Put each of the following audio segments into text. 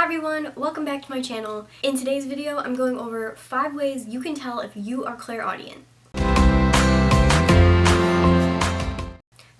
everyone, welcome back to my channel. In today's video, I'm going over 5 ways you can tell if you are clairaudient.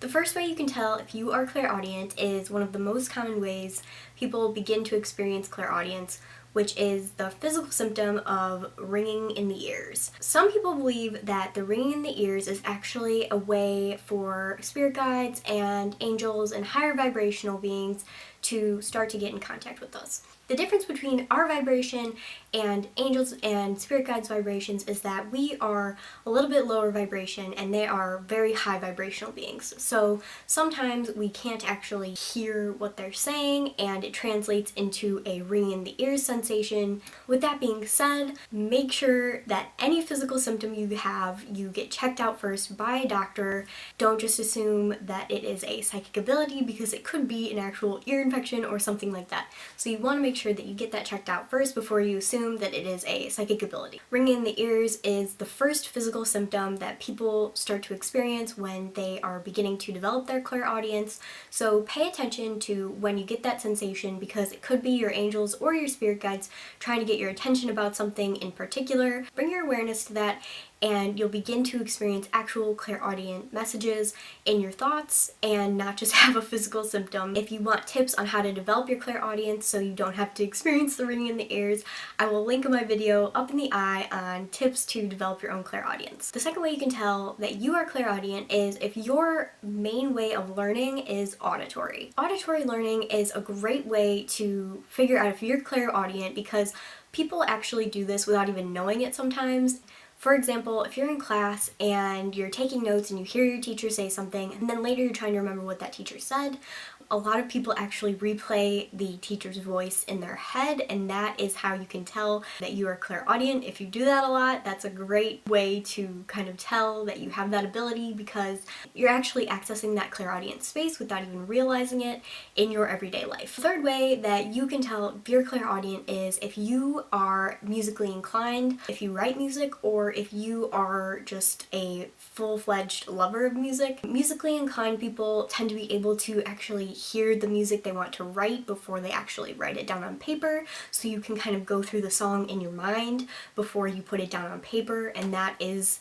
The first way you can tell if you are clairaudient is one of the most common ways people begin to experience clairaudience, which is the physical symptom of ringing in the ears. Some people believe that the ringing in the ears is actually a way for spirit guides and angels and higher vibrational beings to start to get in contact with us. The difference between our vibration and angels and spirit guides' vibrations is that we are a little bit lower vibration and they are very high vibrational beings. So sometimes we can't actually hear what they're saying and it translates into a ringing in the ears sensation. With that being said, make sure that any physical symptom you have, you get checked out first by a doctor. Don't just assume that it is a psychic ability because it could be an actual ear infection or something like that. So you want to make sure that you get that checked out first before you assume that it is a psychic ability. Ringing in the ears is the first physical symptom that people start to experience when they are beginning to develop their clairaudience. So pay attention to when you get that sensation because it could be your angels or your spirit guides trying to get your attention about something in particular. Bring your awareness to that and you'll begin to experience actual clairaudient messages in your thoughts and not just have a physical symptom. If you want tips on how to develop your clairaudience so you don't have to experience the ringing in the ears, I will link my video up in the eye on tips to develop your own clairaudience. The second way you can tell that you are clairaudient is if your main way of learning is auditory. Auditory learning is a great way to figure out if you're clairaudient because people actually do this without even knowing it sometimes. For example, if you're in class and you're taking notes and you hear your teacher say something and then later you're trying to remember what that teacher said, a lot of people actually replay the teacher's voice in their head, and that is how you can tell that you are clairaudient. If you do that a lot, that's a great way to kind of tell that you have that ability because you're actually accessing that clairaudient space without even realizing it in your everyday life. The third way that you can tell if you're clairaudient is if you are musically inclined, if you write music, or if you are just a full-fledged lover of music. Musically inclined people tend to be able to actually hear the music they want to write before they actually write it down on paper, so you can kind of go through the song in your mind before you put it down on paper, and that is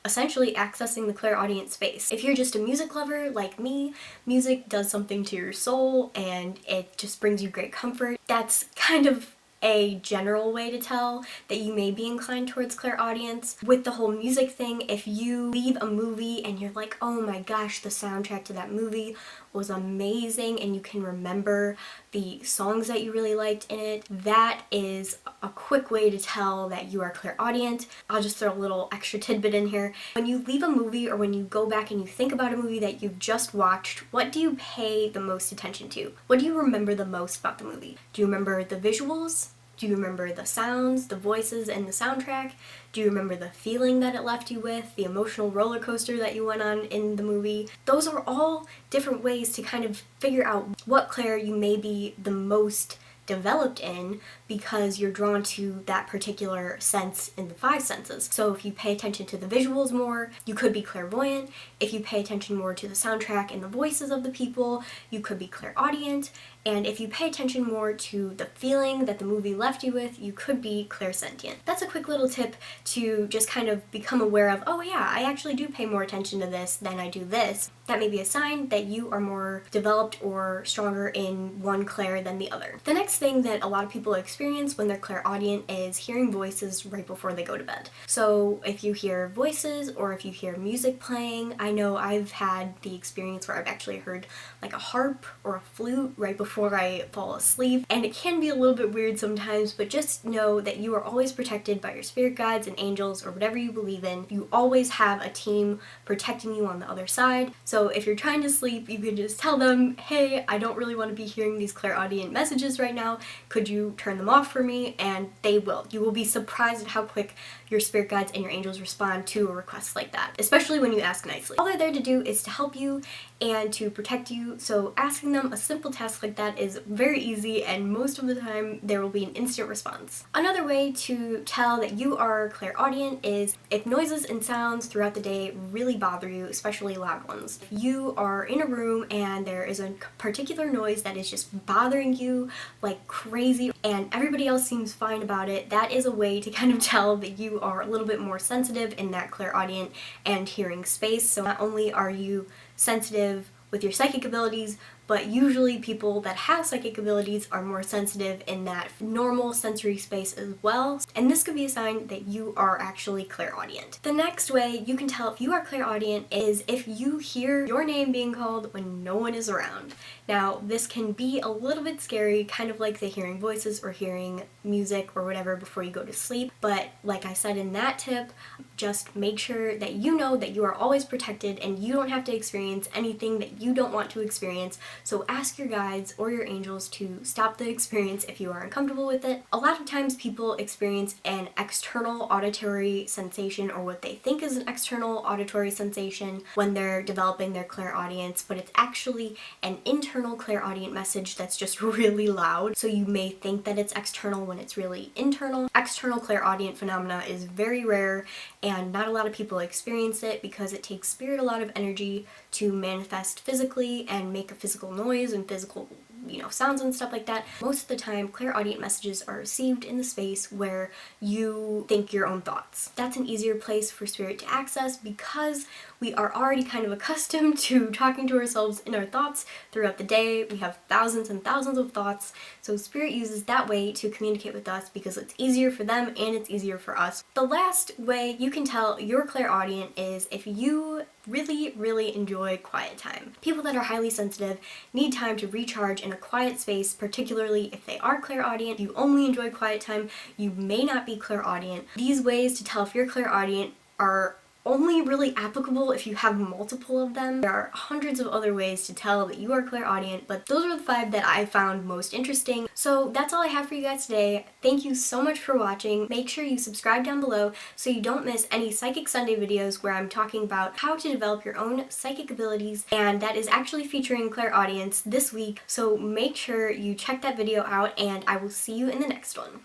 essentially accessing the clairaudient space. If you're just a music lover like me, music does something to your soul and it just brings you great comfort. That's kind of a general way to tell that you may be inclined towards clairaudience. With the whole music thing, if you leave a movie and you're like, oh my gosh, the soundtrack to that movie was amazing and you can remember the songs that you really liked in it, that is a quick way to tell that you are clairaudient. I'll just throw a little extra tidbit in here. When you leave a movie or when you go back and you think about a movie that you've just watched, what do you pay the most attention to? What do you remember the most about the movie? Do you remember the visuals? Do you remember the sounds, the voices, and the soundtrack? Do you remember the feeling that it left you with, the emotional roller coaster that you went on in the movie? Those are all different ways to kind of figure out what clair you may be the most developed in because you're drawn to that particular sense in the 5 senses. So if you pay attention to the visuals more, you could be clairvoyant. If you pay attention more to the soundtrack and the voices of the people, you could be clairaudient. And if you pay attention more to the feeling that the movie left you with, you could be clairsentient. That's a quick little tip to just kind of become aware of, oh yeah, I actually do pay more attention to this than I do this. That may be a sign that you are more developed or stronger in one clair than the other. The next thing that a lot of people experience when they're clairaudient is hearing voices right before they go to bed. So if you hear voices or if you hear music playing, I know I've had the experience where I've actually heard like a harp or a flute right before I fall asleep, and it can be a little bit weird sometimes, but just know that you are always protected by your spirit guides and angels or whatever you believe in. You always have a team protecting you on the other side. So if you're trying to sleep, you can just tell them, hey, I don't really want to be hearing these clairaudient messages right now. Could you turn them off for me? And they will. You will be surprised at how quick your spirit guides and your angels respond to a request like that, especially when you ask nicely. All they're there to do is to help you and to protect you, so asking them a simple task like that that is very easy, and most of the time there will be an instant response. Another way to tell that you are clairaudient is if noises and sounds throughout the day really bother you, especially loud ones. If you are in a room and there is a particular noise that is just bothering you like crazy and everybody else seems fine about it, that is a way to kind of tell that you are a little bit more sensitive in that clairaudient and hearing space. So not only are you sensitive with your psychic abilities, but usually people that have psychic abilities are more sensitive in that normal sensory space as well. And this could be a sign that you are actually clairaudient. The next way you can tell if you are clairaudient is if you hear your name being called when no one is around. Now, this can be a little bit scary, kind of like the hearing voices or hearing music or whatever before you go to sleep. But like I said in that tip, just make sure that you know that you are always protected and you don't have to experience anything that you don't want to experience. So ask your guides or your angels to stop the experience if you are uncomfortable with it. A lot of times people experience an external auditory sensation, or what they think is an external auditory sensation, when they're developing their clairaudience, but it's actually an internal clairaudient message that's just really loud. So you may think that it's external when it's really internal. External clairaudient phenomena is very rare and not a lot of people experience it because it takes spirit a lot of energy to manifest physically and make a physical noise and physical, sounds and stuff like that. Most of the time, clairaudient messages are received in the space where you think your own thoughts. That's an easier place for spirit to access because we are already kind of accustomed to talking to ourselves in our thoughts throughout the day. We have thousands and thousands of thoughts, so spirit uses that way to communicate with us because it's easier for them and it's easier for us. The last way you can tell you're clairaudient is if you really enjoy quiet time. People that are highly sensitive need time to recharge in a quiet space, particularly if they are clairaudient. If you only enjoy quiet time, you may not be clairaudient. These ways to tell if you're clairaudient are only really applicable if you have multiple of them. There are hundreds of other ways to tell that you are clairaudient, but those are the 5 that I found most interesting. So that's all I have for you guys today. Thank you so much for watching. Make sure you subscribe down below so you don't miss any Psychic Sunday videos where I'm talking about how to develop your own psychic abilities, and that is actually featuring clairaudience this week. So make sure you check that video out, and I will see you in the next one.